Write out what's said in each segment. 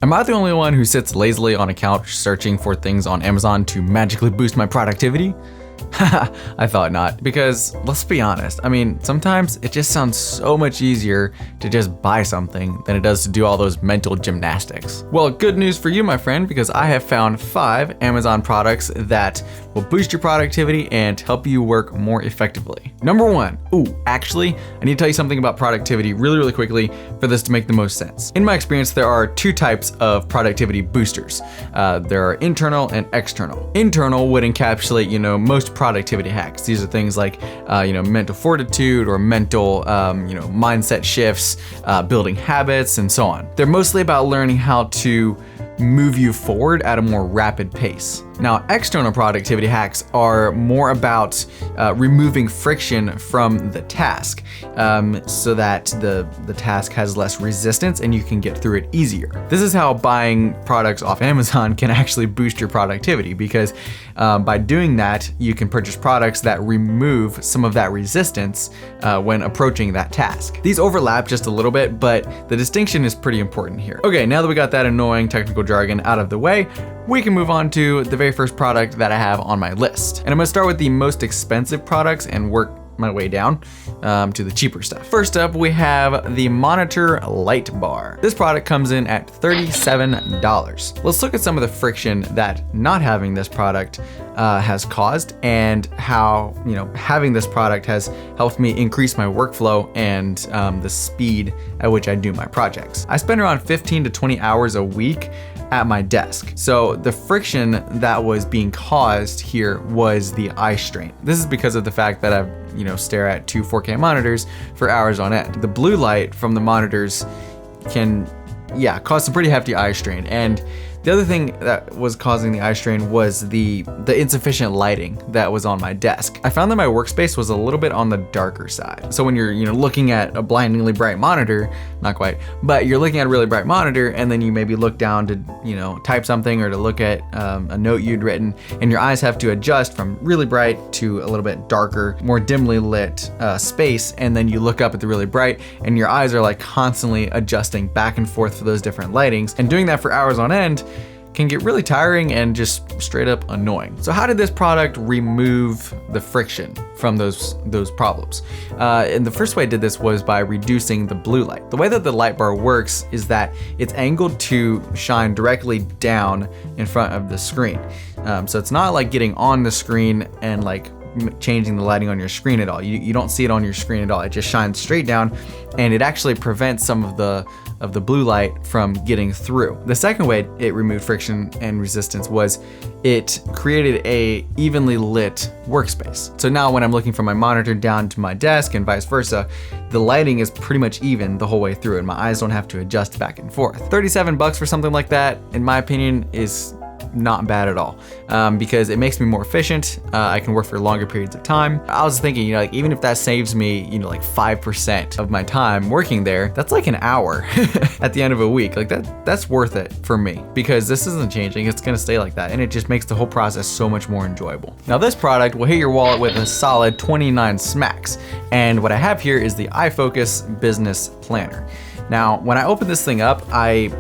Am I the only one who sits lazily on a couch searching for things on Amazon to magically boost my productivity? I thought not, because let's be honest, I mean, sometimes it just sounds so much easier to just buy something than it does to do all those mental gymnastics. Well, good news for you, my friend, because I have found 5 Amazon products that will boost your productivity and help you work more effectively. Number 1, actually, I need to tell you something about productivity really quickly for this to make the most sense. In my experience, there are 2 types of productivity boosters. There are internal and external. Internal would encapsulate, most productivity hacks. These are things like, mental fortitude or mental, mindset shifts, building habits, and so on. They're mostly about learning how to move you forward at a more rapid pace. Now, external productivity hacks are more about removing friction from the task so that the task has less resistance and you can get through it easier. This is how buying products off Amazon can actually boost your productivity, because by doing that, you can purchase products that remove some of that resistance when approaching that task. These overlap just a little bit, but the distinction is pretty important here. Okay, now that we got that annoying technical jargon out of the way, we can move on to the very first product that I have on my list. And I'm gonna start with the most expensive products and work my way down to the cheaper stuff. First up, we have the Monitor Light Bar. This product comes in at $37. Let's look at some of the friction that not having this product has caused, and how having this product has helped me increase my workflow and the speed at which I do my projects. I spend around 15 to 20 hours a week at my desk. So the friction that was being caused here was the eye strain. This is because of the fact that I've stare at 2 4K monitors for hours on end. The blue light from the monitors can cause some pretty hefty eye strain. And the other thing that was causing the eye strain was the insufficient lighting that was on my desk. I found that my workspace was a little bit on the darker side. So when you're looking at a blindingly bright monitor, not quite, but you're looking at a really bright monitor, and then you maybe look down to type something or to look at a note you'd written, and your eyes have to adjust from really bright to a little bit darker, more dimly lit space, and then you look up at the really bright, and your eyes are like constantly adjusting back and forth for those different lightings, and doing that for hours on end can get really tiring and just straight up annoying. So how did this product remove the friction from those problems? And the first way I did this was by reducing the blue light. The way that the light bar works is that it's angled to shine directly down in front of the screen. So it's not like getting on the screen and like changing the lighting on your screen at all. You don't see it on your screen at all. It just shines straight down, and it actually prevents some of the blue light from getting through. The second way it removed friction and resistance was it created a evenly lit workspace. So now when I'm looking from my monitor down to my desk and vice versa, the lighting is pretty much even the whole way through, and my eyes don't have to adjust back and forth. $37 for something like that, in my opinion, is not bad at all, because it makes me more efficient. I can work for longer periods of time. I was thinking, like, even if that saves me, like 5% of my time working there, that's like an hour at the end of a week. Like that's worth it for me, because this isn't changing. It's gonna stay like that, and it just makes the whole process so much more enjoyable. Now, this product will hit your wallet with a solid 29 smacks, and what I have here is the iFocus Business Planner. Now, when I opened this thing up, I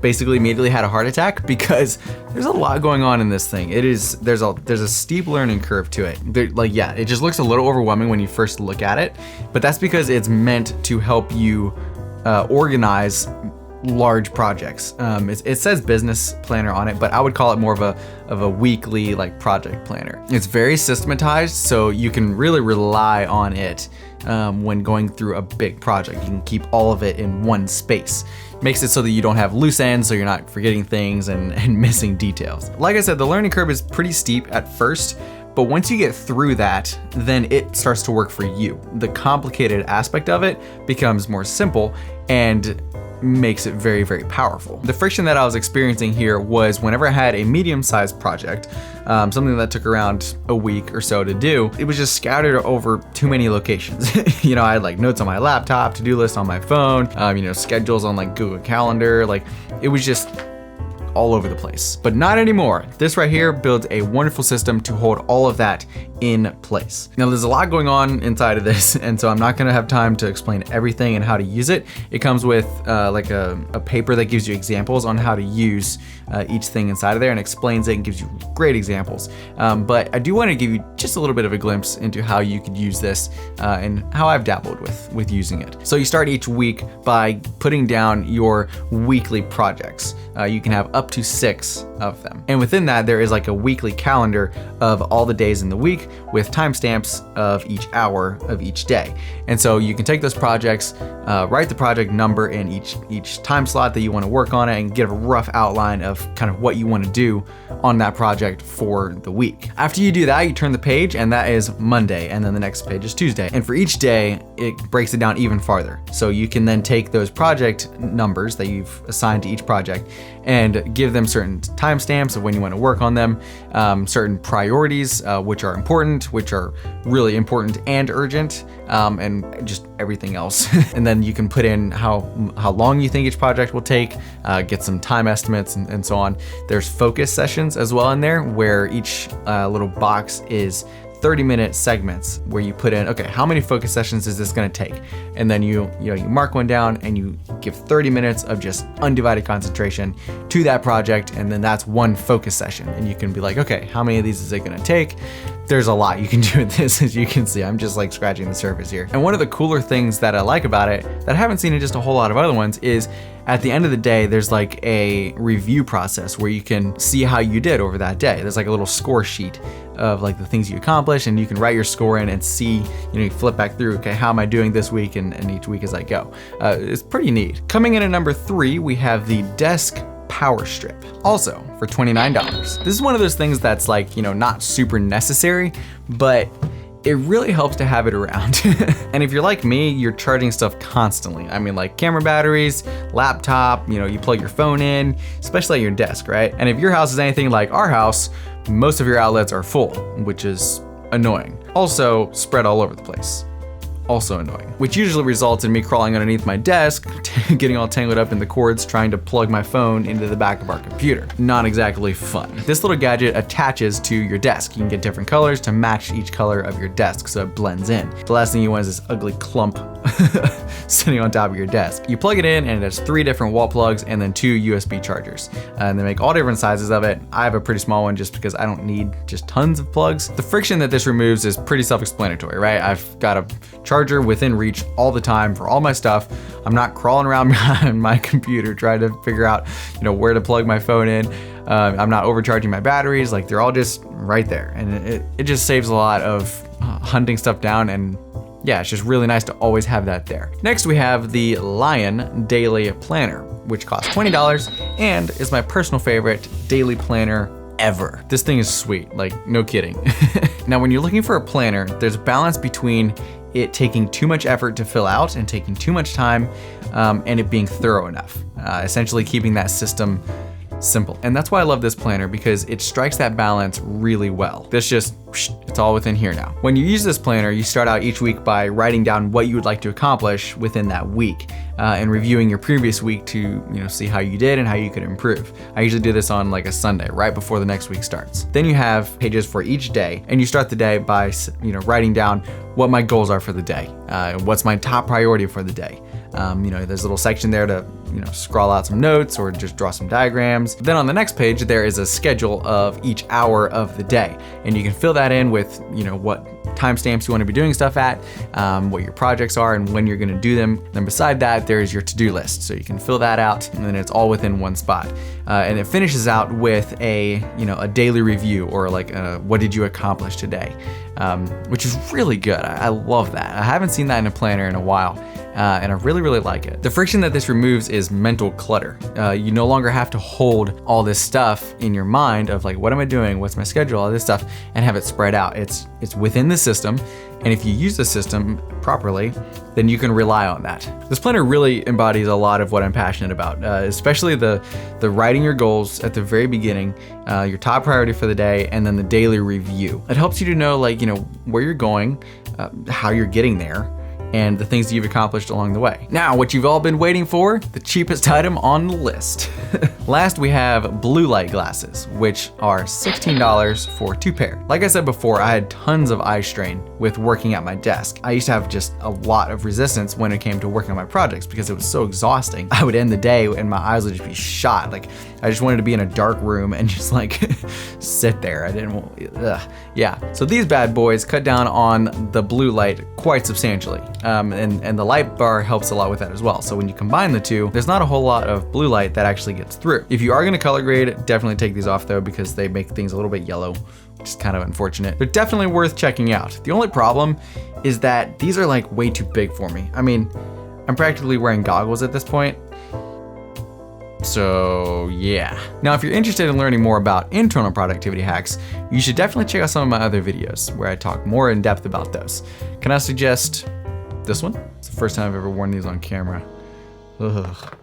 basically immediately had a heart attack, because there's a lot going on in this thing. There's a steep learning curve to it. It just looks a little overwhelming when you first look at it, but that's because it's meant to help you organize large projects. It says business planner on it, but I would call it more of a weekly project planner. It's very systematized, so you can really rely on it when going through a big project. You can keep all of it in one space. Makes it so that you don't have loose ends, so you're not forgetting things and missing details. Like I said, the learning curve is pretty steep at first, but once you get through that, then it starts to work for you. The complicated aspect of it becomes more simple and makes it very, very powerful. The friction that I was experiencing here was whenever I had a medium-sized project, something that took around a week or so to do, it was just scattered over too many locations. I had notes on my laptop, to-do lists on my phone, schedules on Google Calendar. It was just all over the place. But not anymore. This right here builds a wonderful system to hold all of that in place. Now there's a lot going on inside of this, and so I'm not gonna have time to explain everything and how to use it. It comes with like a paper that gives you examples on how to use each thing inside of there and explains it and gives you great examples. But I do want to give you just a little bit of a glimpse into how you could use this and how I've dabbled with using it. So you start each week by putting down your weekly projects. You can have up to 6 of them. And within that, there is like a weekly calendar of all the days in the week with timestamps of each hour of each day. And so you can take those projects, write the project number in each time slot that you want to work on it, and get a rough outline of kind of what you want to do on that project for the week. After you do that, you turn the page, and that is Monday, and then the next page is Tuesday. And for each day, it breaks it down even farther. So you can then take those project numbers that you've assigned to each project and give them certain timestamps of when you want to work on them, certain priorities, which are important, which are really important and urgent, and just everything else. And then you can put in how long you think each project will take, get some time estimates and so on. There's focus sessions as well in there, where each little box is 30-minute segments where you put in, okay, how many focus sessions is this gonna take? And then you mark one down and you give 30 minutes of just undivided concentration to that project, and then that's one focus session. And you can be like, okay, how many of these is it gonna take? There's a lot you can do with this, as you can see. I'm just like scratching the surface here. And one of the cooler things that I like about it, that I haven't seen in just a whole lot of other ones, is at the end of the day, there's like a review process where you can see how you did over that day. There's like a little score sheet of like the things you accomplished, and you can write your score in and see, you flip back through, okay, how am I doing this week, and each week as I go. It's pretty neat. Coming in at number 3, we have the Desk Power Strip, also for $29. This is one of those things that's like, not super necessary, but it really helps to have it around. And if you're like me, you're charging stuff constantly. I mean, like camera batteries, laptop, you plug your phone in, especially at your desk, right? And if your house is anything like our house, most of your outlets are full, which is annoying. Also spread all over the place. Also annoying, which usually results in me crawling underneath my desk, getting all tangled up in the cords, trying to plug my phone into the back of our computer. Not exactly fun. This little gadget attaches to your desk. You can get different colors to match each color of your desk so it blends in. The last thing you want is this ugly clump sitting on top of your desk. You plug it in, and it has 3 different wall plugs and then 2 USB chargers. And they make all different sizes of it. I have a pretty small one just because I don't need just tons of plugs. The friction that this removes is pretty self-explanatory, right? I've got a charger within reach all the time for all my stuff. I'm not crawling around behind my computer trying to figure out, where to plug my phone in. I'm not overcharging my batteries. Like, they're all just right there. And it just saves a lot of hunting stuff down, and yeah, it's just really nice to always have that there. Next, we have the Lion Daily Planner, which costs $20 and is my personal favorite daily planner ever. This thing is sweet, like no kidding. Now, when you're looking for a planner, there's a balance between it taking too much effort to fill out and taking too much time, and it being thorough enough. Essentially keeping that system simple. And that's why I love this planner, because it strikes that balance really well. It's all within here now. When you use this planner, you start out each week by writing down what you would like to accomplish within that week, and reviewing your previous week to see how you did and how you could improve. I usually do this on like a Sunday, right before the next week starts. Then you have pages for each day, and you start the day by writing down what my goals are for the day, what's my top priority for the day. There's a little section there to scroll out some notes or just draw some diagrams. Then on the next page, there is a schedule of each hour of the day, and you can fill that in with what timestamps you want to be doing stuff at, what your projects are, and when you're going to do them. Then beside that, there's your to-do list, so you can fill that out, and then it's all within one spot. And it finishes out with a daily review, or like what did you accomplish today, which is really good. I love that. I haven't seen that in a planner in a while. And I really, really like it. The friction that this removes is mental clutter. You no longer have to hold all this stuff in your mind of like, what am I doing? What's my schedule? All this stuff, and have it spread out. It's within the system. And if you use the system properly, then you can rely on that. This planner really embodies a lot of what I'm passionate about, especially the writing your goals at the very beginning, your top priority for the day, and then the daily review. It helps you to know where you're going, how you're getting there, and the things that you've accomplished along the way. Now, what you've all been waiting for, the cheapest item on the list. Last, we have blue light glasses, which are $16 for 2 pair. Like I said before, I had tons of eye strain with working at my desk. I used to have just a lot of resistance when it came to working on my projects because it was so exhausting. I would end the day and my eyes would just be shot. Like, I just wanted to be in a dark room and just like sit there. I didn't want, yeah. So these bad boys cut down on the blue light quite substantially. And the light bar helps a lot with that as well. So when you combine the two, there's not a whole lot of blue light that actually gets through. If you are gonna color grade, definitely take these off though, because they make things a little bit yellow, which is kind of unfortunate. They're definitely worth checking out. The only problem is that these are like way too big for me. I mean, I'm practically wearing goggles at this point. So yeah. Now, if you're interested in learning more about internal productivity hacks, you should definitely check out some of my other videos where I talk more in depth about those. Can I suggest this one? It's the first time I've ever worn these on camera. Ugh.